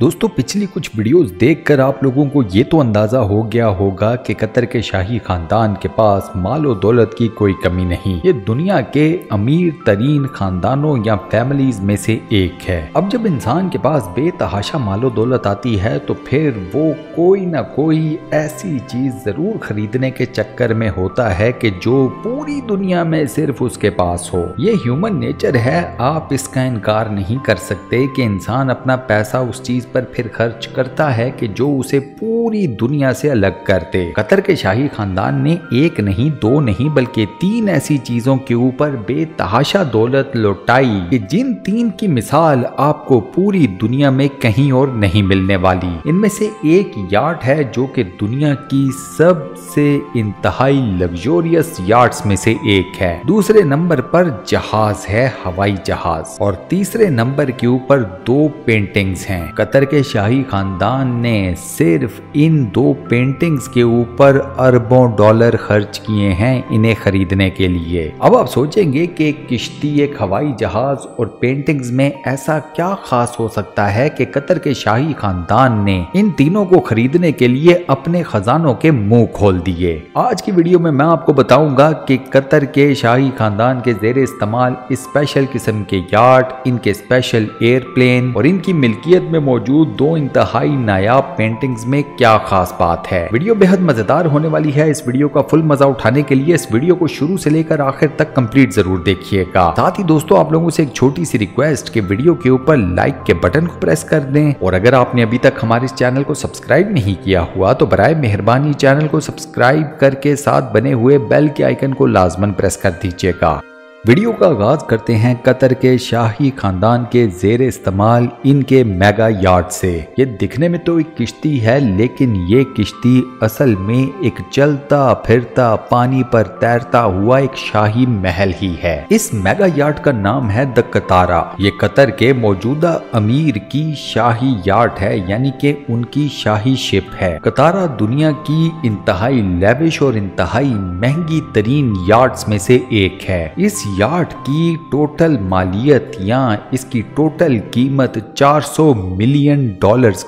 दोस्तों पिछली कुछ वीडियोस देखकर आप लोगों को ये तो अंदाजा हो गया होगा कि कतर के शाही खानदान के पास मालो दौलत की कोई कमी नहीं। ये दुनिया के अमीर तरीन खानदानों या फैमिलीज में से एक है। अब जब इंसान के पास बेतहाशा मालो दौलत आती है तो फिर वो कोई ना कोई ऐसी चीज जरूर खरीदने के चक्कर में होता है कि जो पूरी दुनिया में सिर्फ उसके पास हो। ये ह्यूमन नेचर है, आप इसका इनकार नहीं कर सकते कि इंसान अपना पैसा उस चीज पर फिर खर्च करता है कि जो उसे पूरी दुनिया से अलग कर दे। कतर के शाही खानदान ने एक नहीं दो नहीं बल्कि 3 ऐसी चीजों के ऊपर बेतहाशा दौलत लौटाई कि जिन 3 की मिसाल आपको पूरी दुनिया में कहीं और नहीं मिलने वाली। इनमें से एक यार्ड है जो कि दुनिया की सबसे इंतहाई लग्जोरियस यार्ड्स में से एक है। दूसरे नंबर पर जहाज है, हवाई जहाज, और तीसरे नंबर के ऊपर 2 पेंटिंग्स हैं। कतर के शाही खानदान ने सिर्फ इन 2 पेंटिंग्स के ऊपर अरबों डॉलर खर्च किए हैं इन्हें खरीदने के लिए। अब आप सोचेंगे कि एक किश्ती, एक हवाई जहाज और पेंटिंग्स में ऐसा क्या खास हो सकता है कि कतर के शाही खानदान ने इन तीनों को खरीदने के लिए अपने खजानों के मुंह खोल दिए। आज की वीडियो में मैं आपको बताऊंगा कि कतर के शाही खानदान के जेर इस्तेमाल स्पेशल किस्म के यार्ड, इनके स्पेशल एयरप्लेन और इनकी मिल्कियत में मौजूद 2 इंतहाई नायाब पेंटिंग्स में क्या खास बात है। वीडियो बेहद मजेदार होने वाली है। इस वीडियो का फुल मजा उठाने के लिए इस वीडियो को शुरू से लेकर आखिर तक कंप्लीट जरूर देखिएगा। साथ ही दोस्तों आप लोगों से एक छोटी सी रिक्वेस्ट कि वीडियो के ऊपर लाइक के बटन को प्रेस कर दें, और अगर आपने अभी तक हमारे इस चैनल को सब्सक्राइब नहीं किया हुआ तो बराए मेहरबानी चैनल को सब्सक्राइब करके साथ बने हुए बेल के आइकन को लाजमन प्रेस कर दीजिएगा। वीडियो का आगाज करते हैं कतर के शाही खानदान के जेर इस्तेमाल इनके मेगा यार्ड से। ये दिखने में तो एक किश्ती है, लेकिन ये किश्ती असल में एक चलता फिरता पानी पर तैरता हुआ एक शाही महल ही है। इस मेगा यार्ड का नाम है द कतारा। ये कतर के मौजूदा अमीर की शाही यार्ड है, यानी कि उनकी शाही शिप है। कतारा दुनिया की इंतहाई लेविश और इंतहाई महंगी तरीन यार्ड्स में से एक है। इस यार्ड की टोटल मालियत या इसकी टोटल कीमत $400 मिलियन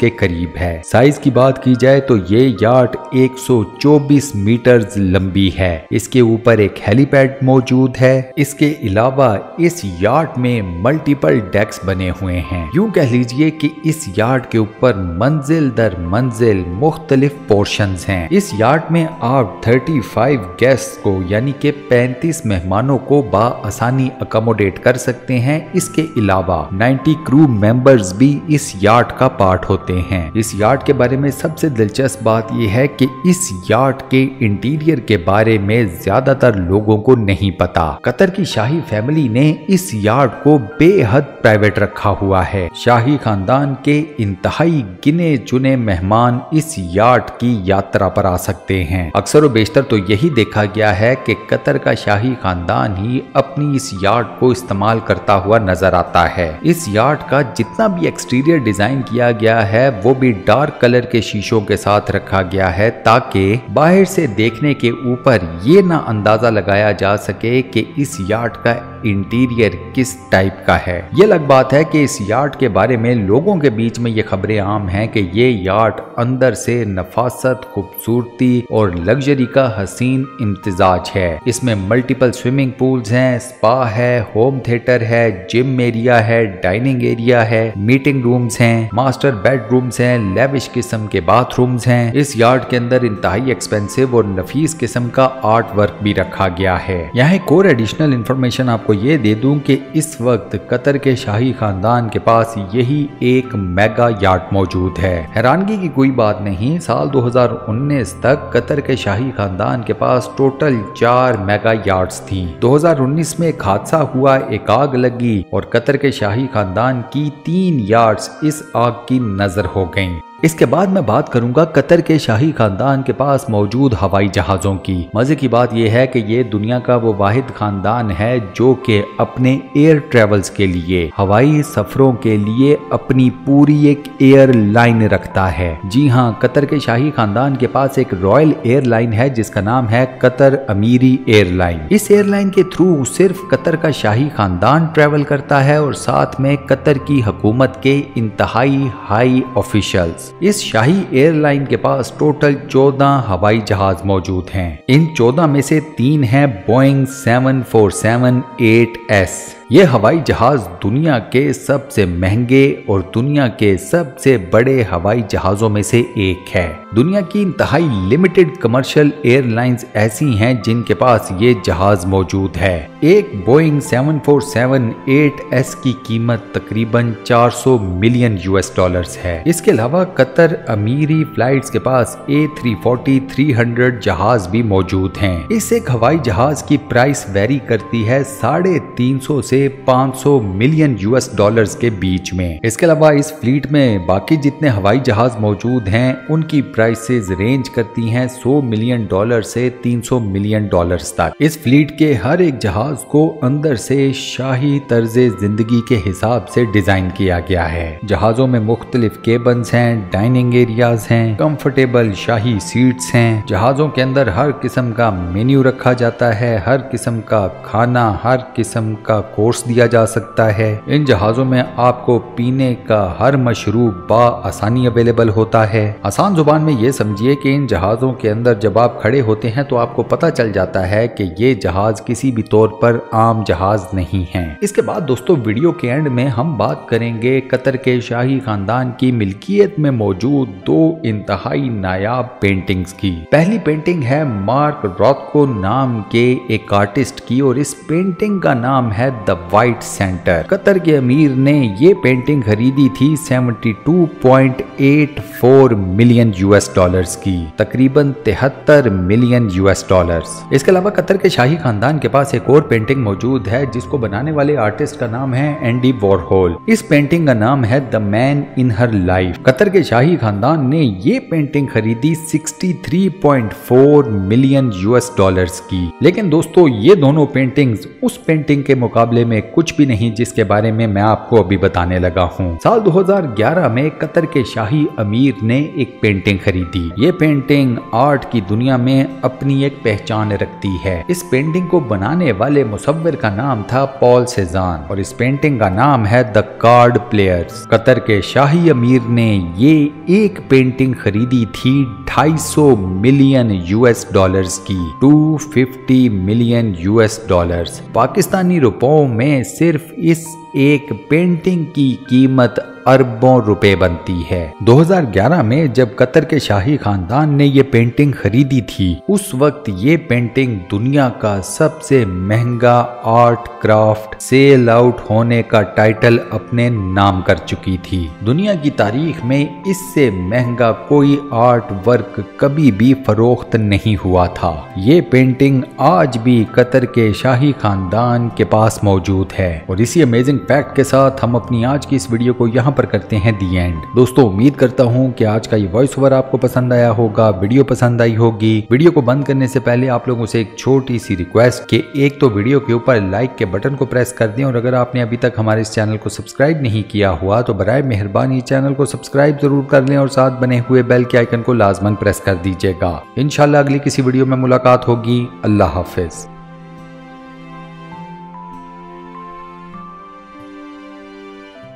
के करीब है। साइज की बात की जाए तो ये यार्ड 124 मीटर लंबी है। इसके ऊपर एक हेलीपैड मौजूद है। इसके अलावा इस यार्ड में मल्टीपल डेक्स बने हुए हैं। यूं कह लीजिए कि इस यार्ड के ऊपर मंजिल दर मंजिल मुख्तलिफ पोर्शंस हैं। इस यार्ड में आप 35 गेस्ट को यानी कि 35 मेहमानों को आसानी अकोमोडेट कर सकते हैं। इसके अलावा 90 क्रू मेंबर्स भी इस यार्ड का पार्ट होते हैं। इस यार्ड के बारे में सबसे दिलचस्प बात यह है कि इस यार्ड के इंटीरियर के बारे में ज्यादातर लोगों को नहीं पता। कतर की शाही फैमिली ने इस यार्ड को बेहद प्राइवेट रखा हुआ है। शाही खानदान के इंतहाई गिने चुने मेहमान इस यार्ड की यात्रा पर आ सकते हैं। अक्सर व बेशतर तो यही देखा गया है कि कतर का शाही खानदान ही अपनी इस यार्ड को इस्तेमाल करता हुआ नजर आता है। इस यार्ड का जितना भी एक्सटीरियर डिजाइन किया गया है वो भी डार्क कलर के शीशों के साथ रखा गया है, ताकि बाहर से देखने के ऊपर ये ना अंदाजा लगाया जा सके कि इस यार्ड का इंटीरियर किस टाइप का है। ये अलग बात है कि इस यार्ड के बारे में लोगों के बीच में ये खबरें आम हैं कि ये यार्ड अंदर से नफासत, खूबसूरती और लग्जरी का हसीन इम्तिजाज है। इसमें मल्टीपल स्विमिंग पूल्स हैं, स्पा है, होम थिएटर है, जिम एरिया है, डाइनिंग एरिया है, मीटिंग रूम्स हैं, मास्टर बेडरूम्स हैं, लेविश किस्म के बाथरूम्स हैं। इस यार्ड के अंदर इंतहाई एक्सपेंसिव और नफीस किस्म का आर्ट वर्क भी रखा गया है। यहाँ एक और एडिशनल इंफॉर्मेशन आपको ये दे दूं कि इस वक्त कतर के शाही खानदान के पास यही एक मेगा यार्ड मौजूद है। हैरानगी की कोई बात नहीं, साल 2019 तक कतर के शाही खानदान के पास टोटल 4 मेगा यार्ड्स थी। 2019 में एक हादसा हुआ, एक आग लगी और कतर के शाही खानदान की 3 यार्ड्स इस आग की नजर हो गईं। इसके बाद मैं बात करूंगा कतर के शाही खानदान के पास मौजूद हवाई जहाजों की। मजे की बात यह है कि ये दुनिया का वो वाहिद खानदान है जो कि अपने एयर ट्रेवल्स के लिए, हवाई सफरों के लिए अपनी पूरी एक एयरलाइन रखता है। जी हाँ, कतर के शाही खानदान के पास एक रॉयल एयरलाइन है जिसका नाम है कतर अमीरी एयरलाइन। इस एयरलाइन के थ्रू सिर्फ कतर का शाही खानदान ट्रेवल करता है और साथ में कतर की हुकूमत के इंतहाई हाई ऑफिशियल्स। इस शाही एयरलाइन के पास टोटल 14 हवाई जहाज मौजूद हैं। इन 14 में से 3 हैं बोइंग 747-8S। ये हवाई जहाज दुनिया के सबसे महंगे और दुनिया के सबसे बड़े हवाई जहाजों में से एक है। दुनिया की इंतहाई लिमिटेड कमर्शियल एयरलाइंस ऐसी हैं जिनके पास ये जहाज मौजूद है। एक बोइंग 747-8S की कीमत तकरीबन 400 मिलियन US है। इसके अलावा कतर अमीरी फ्लाइट्स के पास A340-300 जहाज भी मौजूद हैं। इस एक हवाई जहाज की प्राइस वेरी करती है 350 से 500 मिलियन US के बीच में। इसके अलावा इस फ्लीट में बाकी जितने हवाई जहाज मौजूद हैं उनकी प्राइसेस रेंज करती हैं $100 मिलियन से $300 मिलियन तक। इस फ्लीट के हर एक जहाज को अंदर से शाही तर्जे जिंदगी के हिसाब से डिजाइन किया गया है। जहाजों में मुख्तलिफ केबन्स हैं, डाइनिंग एरियाज हैं, कंफर्टेबल शाही सीट्स हैं। जहाजों के अंदर हर किस्म का मेन्यू रखा जाता है, हर किस्म का खाना, हर किस्म का कोर्स दिया जा सकता है। इन जहाजों में आपको पीने का हर मशरूब आसानी अवेलेबल होता है। आसान जुबान में ये समझिए कि इन जहाजों के अंदर जब आप खड़े होते हैं तो आपको पता चल जाता है कि ये जहाज किसी भी तौर पर आम जहाज नहीं है। इसके बाद दोस्तों वीडियो के एंड में हम बात करेंगे कतर के शाही खानदान की मिल्कियत में मौजूद 2 इंतहाई नायाब पेंटिंग्स की। पहली पेंटिंग है मार्क रॉथको नाम के एक आर्टिस्ट की और इस पेंटिंग का नाम है द व्हाइट सेंटर। कतर के अमीर ने ये पेंटिंग खरीदी थी 72.84 मिलियन US की, तकरीबन 73 मिलियन US। इसके अलावा कतर के शाही खानदान के पास एक और पेंटिंग मौजूद है जिसको बनाने वाले आर्टिस्ट का नाम है एंडी वॉरहोल। इस पेंटिंग का नाम है the man in her life. Qatar के शाही खानदान ने ये पेंटिंग खरीदी 63.4 मिलियन US की। लेकिन दोस्तों ये दोनों पेंटिंग्स उस पेंटिंग के मुकाबले में कुछ भी नहीं जिसके बारे में मैं आपको अभी बताने लगा हूँ। साल 2011 में कतर के शाही अमीर ने एक पेंटिंग खरीदी। ये पेंटिंग आर्ट की दुनिया में अपनी एक पहचान रखती है। इस पेंटिंग को बनाने वाले मुसव्विर का नाम था पॉल सेजान और इस पेंटिंग का नाम है द कार्ड प्लेयर्स। कतर के शाही अमीर ने ये एक पेंटिंग खरीदी थी 250 मिलियन US की, 250 मिलियन US। पाकिस्तानी रुपयों में सिर्फ इस एक पेंटिंग की कीमत अरबों रुपए बनती है। 2011 में जब कतर के शाही खानदान ने ये पेंटिंग खरीदी थी उस वक्त ये पेंटिंग दुनिया का सबसे महंगा आर्ट क्राफ्ट सेल आउट होने का टाइटल अपने नाम कर चुकी थी। दुनिया की तारीख में इससे महंगा कोई आर्ट वर्क कभी भी फरोख्त नहीं हुआ था। ये पेंटिंग आज भी कतर के शाही खानदान के पास मौजूद है। और इसी अमेजिंग फैक्ट के साथ हम अपनी आज की इस वीडियो को यहाँ पर करते हैं दी एंड। दोस्तों उम्मीद करता हूँ कि आज का ये वॉइस ओवर आपको पसंद आया होगा, वीडियो पसंद आई होगी। वीडियो को बंद करने से पहले आप लोगों से एक छोटी सी रिक्वेस्ट कि एक तो वीडियो के ऊपर लाइक के बटन को प्रेस कर दें और अगर आपने अभी तक हमारे इस चैनल को सब्सक्राइब नहीं किया हुआ तो बराए मेहरबानी चैनल को सब्सक्राइब जरूर कर लें और साथ बने हुए बेल के आइकन को लाजमन प्रेस कर दीजिएगा। इंशाल्लाह अगली किसी वीडियो में मुलाकात होगी। अल्लाह हाफिज।